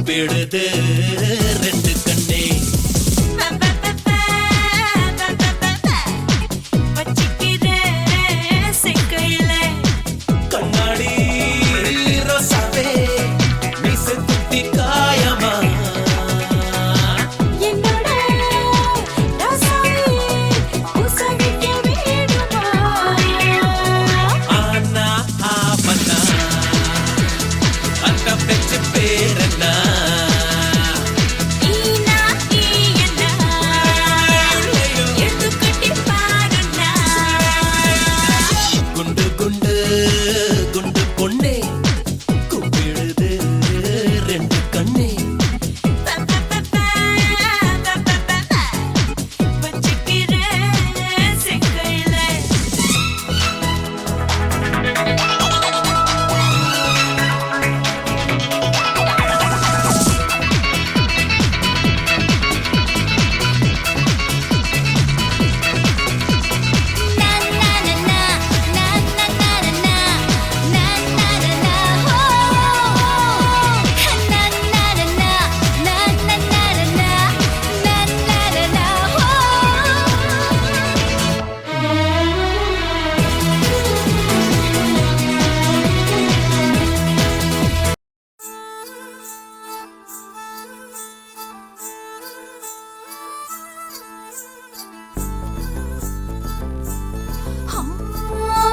கூப்பிடுது ரெண்டு கண்ணே கண்ணாடி ரோசாவே மீச குத்தி காயமா ஆனா ஆபனா அந்த பெற்ற பேரனா குண்டு குண்டு குண்டு பொண்ணே கூப்பிடுது ரெண்டு கண்ணே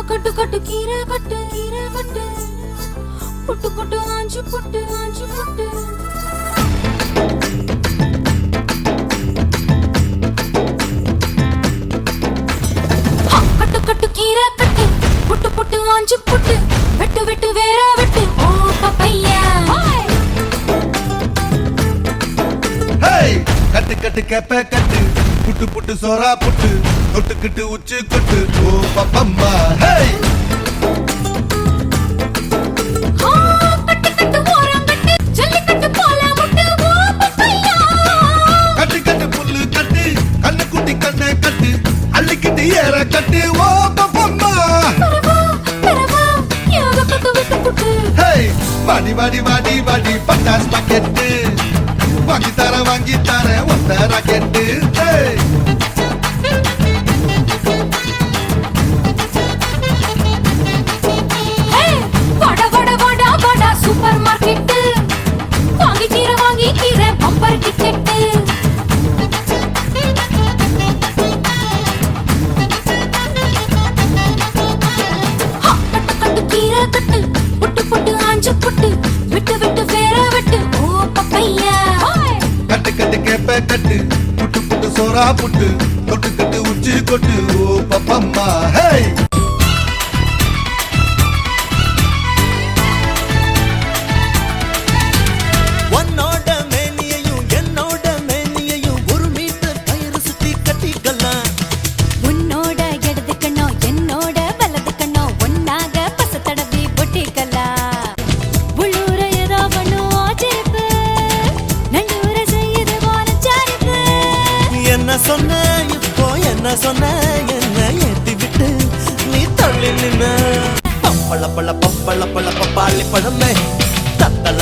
கட்டு கட்டு கீரை கட்டு புட்டு புட்டு ஆஞ்சு புட்டு கட்டு கட்டு கீரை கட்டு புட்டு புட்டு ஆஞ்சு புட்டு வெட்டு வெட்டு வேற வெட்டு ஓ பப்பையா கட்டு கட்டு கேப்ப கட்டு புட்டு புட்டு சோறா புட்டு தொட்டுக்கிட்டு உச்சி கொட்டு ஓ பப்பம்மா கட்டு கட்டு புல்லு கட்டு கண்ணு குட்டி கண்ணை கட்டு அள்ளிக்கிட்டு ஏற கட்டு ஓ பப்பம்மா வாடி வாடி வாடி வாடி பட்டாஸ் பாக்கெட்டு வாங்கி தர ஒத்த ராக்கெட்டு சூப்பர் மார்க்கெட் வாங்கி கீரை பம்பர் டிக்கெட் கட்டு கீரை கட்டு புட்டு புட்டு ஆஞ்சு புட்டு விட்டு விட்டு வேற விட்டு ஓ பப்பையா கட்டு கட்டு கேப்ப கட்டு புட்டு புட்டு சோறா புட்டு தொட்டுக்கிட்டு உச்சி கொட்டு ஓ பப்பம்மா உன்னோட மேனியையும் என்னோட மேனியையும் ஒரு மீட்டர் கயிறு சுத்தி கட்டிக்கலாம் உன்னோட இடது கண்ணோ என்னோட வலது கண்ணோ ஒன்னாக பச தடவி பொட்டிக்கலாம் உள்ளூர ஏதோ பண்ணும் ஆச்சரிப்பு நல்லூர செய்யுது வானச்சாரிப்பு என்ன சொன்ன இப்போ என்ன சொன்ன என்ன ஏத்தி விட்டு நீ தள்ளி நின்ன பப்பள பழ பப்பாளி பழமே தத்தல